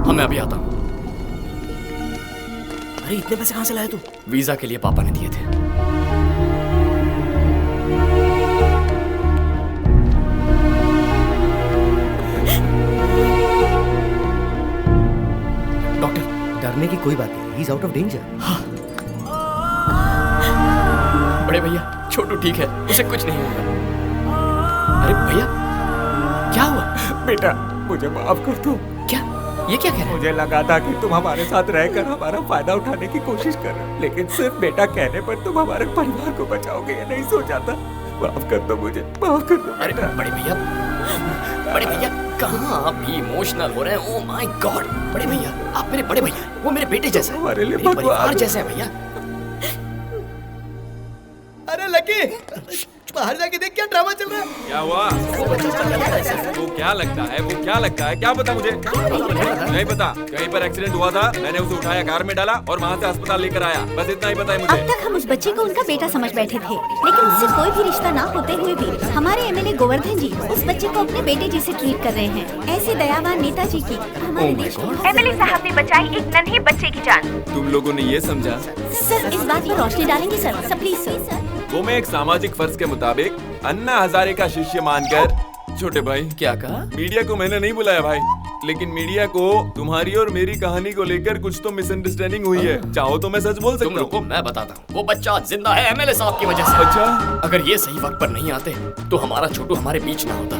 हाँ मैं अभी आता हूँ। अरे इतने पैसे कहाँ से लाया तू? वीजा के लिए पापा ने दिए थे। डॉक्टर, डरने की कोई बात नहीं, he is out of danger. हाँ। बड़े भैया, छोटू ठीक है, उसे कुछ नहीं होगा। अरे भैया, क्या हुआ? बेटा मुझे माफ कर दो। क्या? ये क्या कह रहे हैं? मुझे लगा था कि तुम हमारे साथ रहकर हमारा फायदा उठाने की कोशिश कर रहे हो, लेकिन सिर्फ बेटा कहने पर तुम हमारे परिवार को बचाओगे ये नहीं सोचा था। माफ कर दो मुझे, माफ कर दो। अरे बड़े भैया कहाँ आप भी इमोशनल हो रहे हैं? ओह माय गॉड, बड़े भैया आप मेरे बड़े भैया, वो मेरे बेटे जैसे, हमारे लिए मेरे परिवार जैसे हैं भैया। अरे लकी, बाहर जाके देख क्या ड्रामा चल रहा है। क्या हुआ? वो क्या लगता है? वो क्या लगता है? क्या पता मुझे? नहीं पता। कहीं पर एक्सीडेंट हुआ था, मैंने उसे उठाया, कार में डाला और वहाँ से अस्पताल लेकर आया, बस इतना ही पता है मुझे। अब तक हम उस बच्चे को उनका बेटा समझ बैठे थे, लेकिन उससे कोई भी रिश्ता ना होते हुए भी हमारे एमएलए गोवर्धन जी उस बच्चे को अपने बेटे जैसे ट्रीट कर रहे हैं। ऐसे दयावान नेताजी की हमारे देश में एमएलए साहब ने बचाई एक नन्हे बच्चे की जान। तुम लोगों ने ये समझा? सर इस बात पर रोशनी डालेंगे सर प्लीज सर। वो मैं एक सामाजिक फर्ज के मुताबिक अन्ना हजारे का शिष्य मानकर। छोटे भाई, क्या कहा? मीडिया को मैंने नहीं बुलाया भाई, लेकिन मीडिया को तुम्हारी और मेरी कहानी को लेकर कुछ तो मिसअंडरस्टैंडिंग हुई है। चाहो तो मैं सच बोल सकता हूँ। रुको, मैं बताता हूँ। वो बच्चा जिंदा है एमएलए साहब की वजह से। अच्छा, अगर ये सही वक्त पर नहीं आते तो हमारा छोटू हमारे बीच ना होता।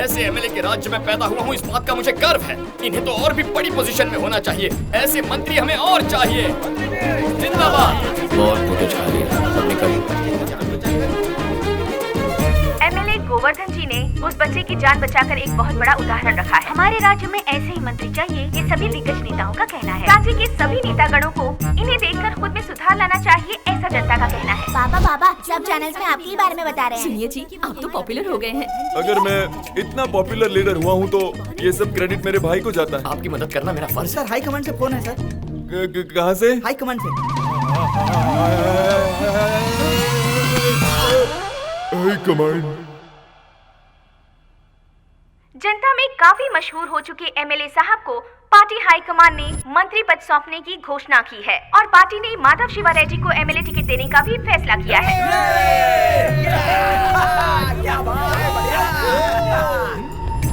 ऐसे एमएलए के राज्य में पैदा हुआ हूँ, इस बात का मुझे गर्व है। इन्हें तो और भी बड़ी पोजीशन में होना चाहिए। ऐसे मंत्री हमें और चाहिए। जिंदाबाद। बहुत फुटेज खा लिया, अब निकल। एमएलए गोवर्धन जी ने उस बच्चे की जान बचाकर एक बहुत बड़ा उदाहरण रखा है। हमारे राज्य में ऐसे ही मंत्री चाहिए, ये सभी दिग्गज नेताओं का कहना है। राज्य के सभी नेतागणों को इन्हें देखकर खुद में सुधार लाना चाहिए, ऐसा जनता का कहना है। पापा सब चैनल्स में आपके बारे में बता रहे हैं। सुनिए जी, आप तो पॉपुलर हो गए हैं। अगर मैं इतना पॉपुलर लीडर हुआ हूँ तो ये सब क्रेडिट मेरे भाई को जाता है। आपकी मदद करना मेरा फर्ज है। सर हाई कमांड से फोन है सर। कहाँ से? हाई कमांड से। High command. जनता में काफी मशहूर हो चुके एमएलए साहब को पार्टी हाईकमान ने मंत्री पद सौंपने की घोषणा की है और पार्टी ने माधव शिवा रेड्डी को एमएलए टिकट देने का भी फैसला किया है।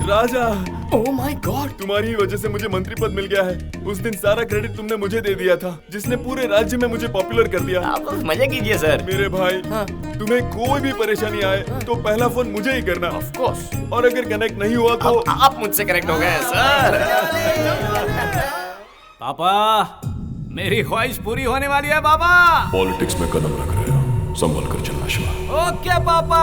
राजा, ओह माय गॉड, तुम्हारी वजह से मुझे मंत्री पद मिल गया है। उस दिन सारा क्रेडिट तुमने मुझे दे दिया था, जिसने पूरे राज्य में मुझे पॉपुलर कर दिया। आप मजे कीजिए सर। मेरे भाई, तुम्हें कोई भी परेशानी आए तो पहला फोन मुझे ही करना। Of course. और अगर कनेक्ट नहीं हुआ तो आप मुझसे कनेक्ट हो गए सर। पापा, मेरी ख्वाहिश पूरी होने वाली है पापा। पॉलिटिक्स में कदम रख रहे हो, संभल कर चलना शिवा। ओके पापा।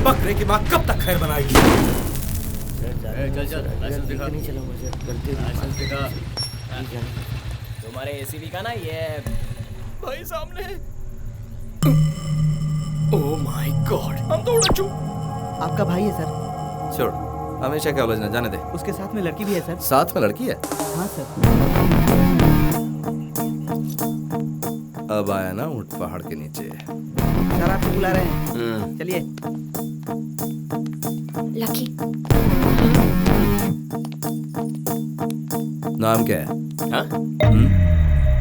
बकरे की माँ कब तक खैर बनाएगी? चल लाइसेंस दिखा। नहीं चला मुझे, गलती लाइसेंस दिखा। तुम्हारे एसीबी का ना ये भाई सामने। ओह माय गॉड, हम तो उड़ चुके। आपका भाई है सर। छोड़, हमेशा क्या उलझना, जाने दे। उसके साथ में लड़की भी है सर। साथ में लड़की है? हाँ सर। अब आया ना ऊंट पहाड़ के नीचे। सर आपको बुला रहे हैं, चलिए। लकी, नाम क्या है? हाँ?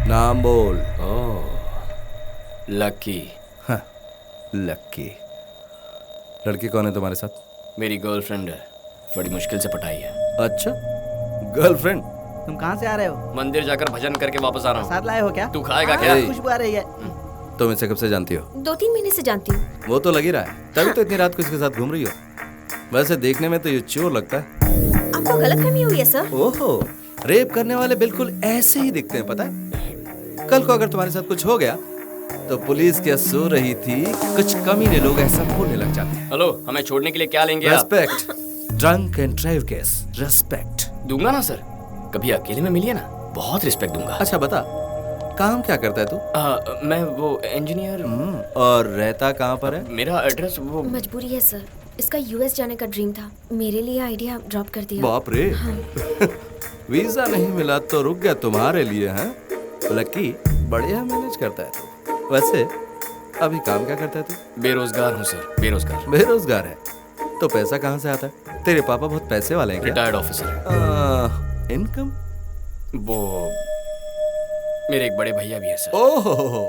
नाम बोल। लकी। हाँ, लकी। लड़की कौन है तुम्हारे साथ? मेरी गर्लफ्रेंड है, बड़ी मुश्किल से पटाई है। अच्छा, गर्लफ्रेंड? तुम कहाँ से आ रहे हो? मंदिर जाकर भजन करके वापस आ रहा हूँ। साथ लाए हो क्या? तू खाएगा क्या? खुशबू आ रही है। तुम इसे कब से जानती हो? 2-3 महीने से जानती हूँ। वो तो लग ही रहा है, तभी तो इतनी रात को इसके साथ घूम रही हो। वैसे देखने में तो ये चोर लगता है। आपको गलतफहमी हुई है सर। ओहो, रेप करने वाले बिल्कुल ऐसे ही दिखते हैं, पता है? कल को अगर तुम्हारे साथ कुछ हो गया तो पुलिस क्या सो रही थी, कुछ कमीने लोग ऐसा बोलने लग जाते हैं। हेलो, हमें छोड़ने के लिए क्या लेंगे आप? Respect. Drunk and drive case, respect दूंगा ना सर, कभी अकेले में मिलिए ना, बहुत रिस्पेक्ट दूंगा। अच्छा बता, काम क्या करता है तू? मैं वो इंजीनियर। और रहता कहाँ पर है? मेरा एड्रेस वो मजबूरी है सर, इसका यूएस जाने का ड्रीम था, मेरे लिए आइडिया ड्रॉप कर दिया। बाप रे। हाँ। वीजा नहीं मिला तो रुक गया तुम्हारे लिए, हैं? लकी बढ़िया मैनेज करता है तू। वैसे अभी काम क्या करता है तू? बेरोजगार हूँ सर, बेरोजगार। बेरोजगार है तो पैसा कहाँ से आता है? तेरे पापा बहुत पैसे वाले हैं क्या? Retired officer. इनकम? वो मेरे एक बड़े भैया भी है सर। ओहो,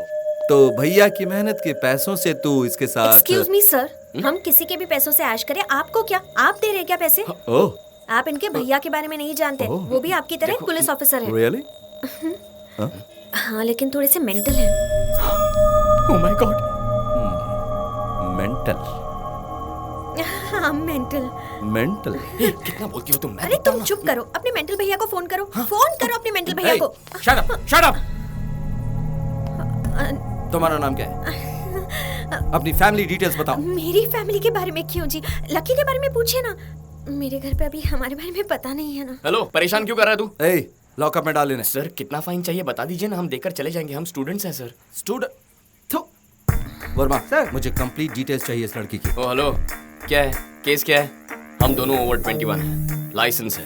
तो भैया की मेहनत के पैसों से तू इसके साथ? एक्सक्यूज मी सर, हम किसी के भी पैसों से ऐश करें, आपको क्या? आप दे रहे क्या पैसे? ओह, आप इनके भैया के बारे में नहीं जानते, वो भी आपकी तरह पुलिस ऑफिसर है। रियली? हाँ, लेकिन थोड़े से मेंटल है। Oh my God. मेंटल? हाँ, मेंटल। मेंटल? कितना बोलती हो तुम? अरे तुम चुप करो, अपने मेंटल भैया को फोन करो। फोन करो अपने मेंटल भैया को। Shut up, shut up. तुम्हारा नाम क्या है? अपनी फैमिली डिटेल्स बताओ। मेरी फैमिली के बारे में क्यों जी? लकी के बारे में पूछिए ना। मेरे घर पे अभी हमारे बारे में पता नहीं है ना। हेलो, परेशान क्यों कर रहा है तू? ए, लॉकअप में डाल लेने। सर कितना फाइन चाहिए बता दीजिए ना, हम देकर चले जाएंगे। हम स्टूडेंट्स हैं सर। स्टूडेंट? वर्मा सर, मुझे कंप्लीट डिटेल्स चाहिए इस लड़की की। ओ हेलो, क्या है केस? क्या है? हम दोनों ओवर 21 हैं, लाइसेंस है,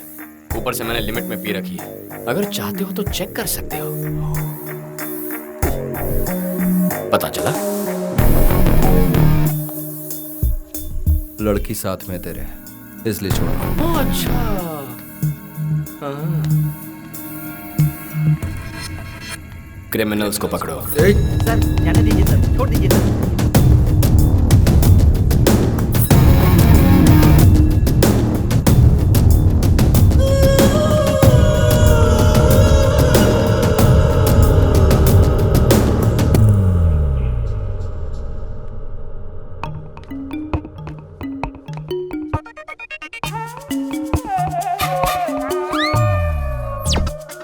ऊपर से मैंने लिमिट में पी रखी है। अगर चाहते हो तो चेक कर सकते हो। पता चला? लड़की साथ में तेरे, इसलिए छोड़। अच्छा। क्रिमिनल्स को पकड़ो। सर जाने दीजिए सर, छोड़ दीजिए सर।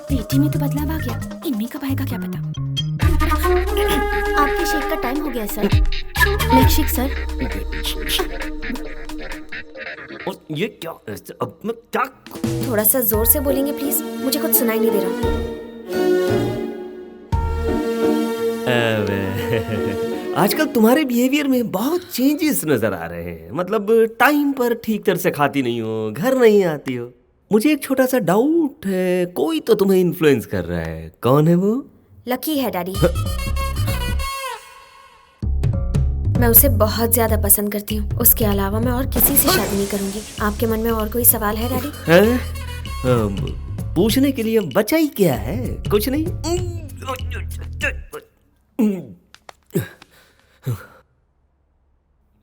पेटी में तो बदलाव आ गया, इनमें कब आएगा क्या पता। आपके शेक का टाइम हो गया सर। Milkshake sir. और ये क्या? अब मैं क्या? थोड़ा सा जोर से बोलेंगे प्लीज, मुझे कुछ सुनाई नहीं दे रहा। आजकल तुम्हारे बिहेवियर में बहुत चेंजेस नजर आ रहे हैं। मतलब टाइम पर ठीक तरह से खाती नहीं हो, घर नहीं आती हो। मुझे एक छोटा सा डाउट है, कोई तो तुम्हें इन्फ्लुएंस कर रहा है। कौन है वो? लकी है डैडी। मैं उसे बहुत ज्यादा पसंद करती हूँ, उसके अलावा मैं और किसी से शादी नहीं करूंगी। आपके मन में और कोई सवाल है डैडी? हैं? पूछने के लिए बचा ही क्या है? कुछ नहीं।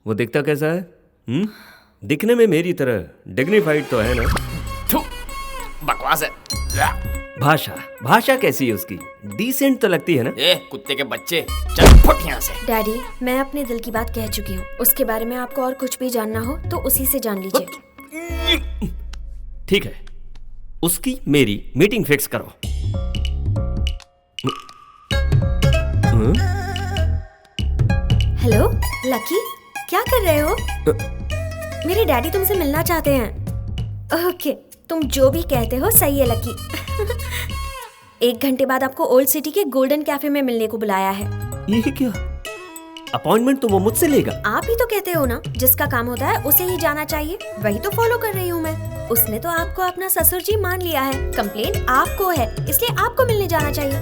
वो दिखता कैसा है? दिखने में मेरी तरह डिग्निफाइड तो है ना? बकवास है। भाषा कैसी है उसकी? डिसेंट तो लगती है ना? ए कुत्ते के बच्चे, चल फुट यहाँ से। डैडी, मैं अपने दिल की बात कह चुकी हूँ। उसके बारे में आपको और कुछ भी जानना हो तो उसी से जान लीजिए। ठीक है, उसकी मेरी मीटिंग फिक्स करो। हेलो लकी, क्या कर रहे हो? मेरे डैडी तुमसे मिलना चाहते हैं। ओके, तुम जो भी कहते हो सही है लकी। 1 घंटे बाद आपको ओल्ड सिटी के गोल्डन कैफे में मिलने को बुलाया है। ये क्या? अपॉइंटमेंट तो वो मुझसे लेगा। आप ही तो कहते हो ना, जिसका काम होता है उसे ही जाना चाहिए। वही तो फॉलो कर रही हूँ मैं। उसने तो आपको अपना ससुर जी मान लिया है। कंप्लेंट आपको है, इसलिए आपको मिलने जाना चाहिए।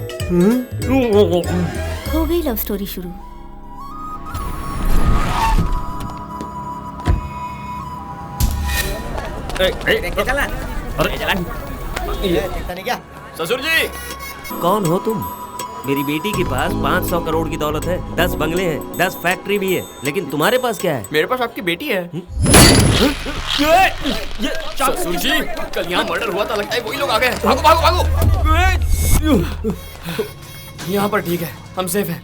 हो गई लव स्टोरी शुरू। चला। अरे देखता नहीं क्या? ससुर जी। कौन हो तुम? मेरी बेटी के पास 500 करोड़ की दौलत है, 10 बंगले हैं, 10 फैक्ट्री भी है, लेकिन तुम्हारे पास क्या है? मेरे पास आपकी बेटी है। ससुर जी, कल यहाँ मर्डर हुआ था, लगता है वही लोग आ गए। भागो भागो भागो। यहाँ पर ठीक है, हम सेफ हैं।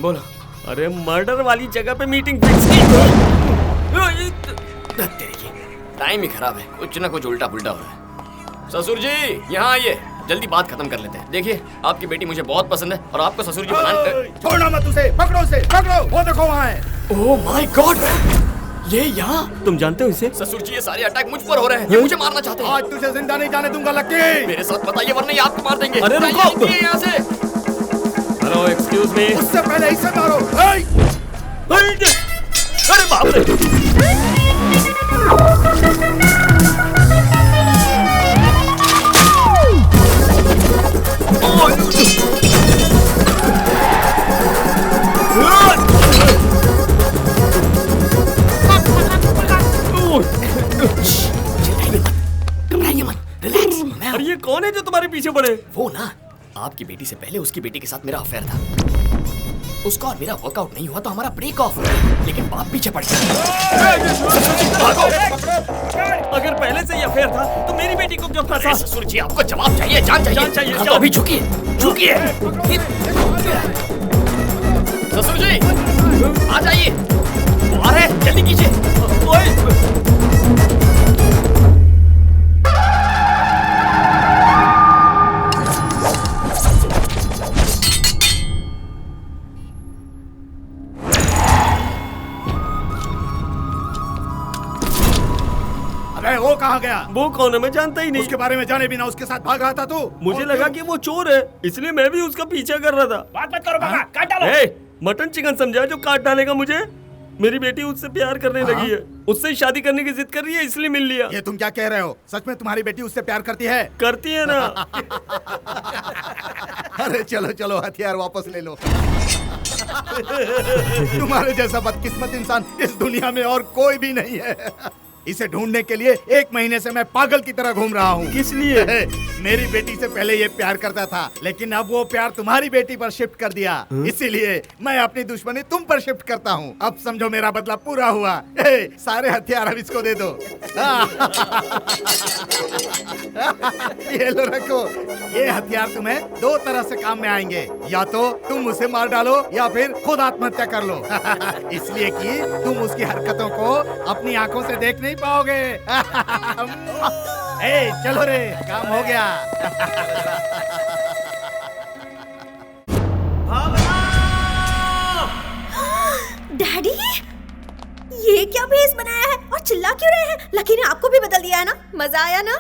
बोलो। अरे मर्डर वाली जगह पे मीटिंग फिक्स की। टाइम ही खराब है, कुछ ना कुछ उल्टा पुल्टा हो रहा है। ससुर जी यहाँ आइए, जल्दी बात खत्म कर लेते हैं। देखिए, आपकी बेटी मुझे बहुत पसंद है और आपको ससुर जी बनाने। छोड़ना मत उसे, पकड़ो उसे, पकड़ो। वो देखो वहाँ है। ओह माय गॉड, ये यहाँ? तुम जानते हो इसे? ससुर जी, ये सारे अटैक मुझ पर हो रहे हैं। ये मुझे मारना चाहते हैं। आज तुझे जिंदा नहीं जाने दूंगा लकी। मेरे साथ बताइए, वरना ये आपको मार देंगे। अरे रुको यहाँ से। Hello, excuse me. उससे पहले इसे मारो। अरे बाप रे। पीछे पड़े? वो ना, आपकी बेटी से पहले उसकी बेटी के साथ मेरा अफेयर था। उसका और मेरा वर्कआउट नहीं हुआ तो हमारा ब्रेक ऑफ हुआ, लेकिन बाप पीछे पड़ गया। अगर पहले से ही अफेयर था तो मेरी बेटी को क्यों फंसा? ससुर जी, आपको जवाब चाहिए, जान चाहिए। तो अभी झुकिए। ससुर जी, आ जाइए। आ रहे हैं, जल्दी कीजिए। अबे वो कहाँ गया? वो कौन है? मैं जानता ही नहीं। उसके बारे में जाने बिना उसके साथ भाग रहा था तू? मुझे लगा कि वो चोर है, इसलिए मैं भी उसका पीछा कर रहा था। बात मत करो बाबा, काट डालो। मटन चिकन समझा जो काट डालेगा मुझे? मेरी बेटी उससे प्यार करने लगी है, उससे शादी करने की जिद कर रही है, इसलिए मिल लिया। ये तुम क्या कह रहे हो? सच में तुम्हारी बेटी उससे प्यार करती है? करती है ना। अरे चलो चलो, हथियार वापस ले लो। तुम्हारे जैसा बदकिस्मत इंसान इस दुनिया में और कोई भी नहीं है। इसे ढूंढने के लिए 1 महीने से मैं पागल की तरह घूम रहा हूँ। किस लिए? मेरी बेटी से पहले ये प्यार करता था, लेकिन अब वो प्यार तुम्हारी बेटी पर शिफ्ट कर दिया। इसीलिए मैं अपनी दुश्मनी तुम पर शिफ्ट करता हूँ। अब समझो मेरा बदला पूरा हुआ। सारे हथियार अब इसको दे दो। ये लो, रखो। ये हथियार तुम्हें 2 तरह से काम में आएंगे। या तो तुम उसे मार डालो या फिर खुद आत्महत्या कर लो। इसलिए कि तुम उसकी हरकतों को अपनी आंखों से देख नहीं पाओगे। चलो रे, काम हो गया। डैडी, ये क्या भेष बनाया है और चिल्ला क्यों रहे हैं? लकी ने आपको भी बदल दिया है ना? मजा आया ना?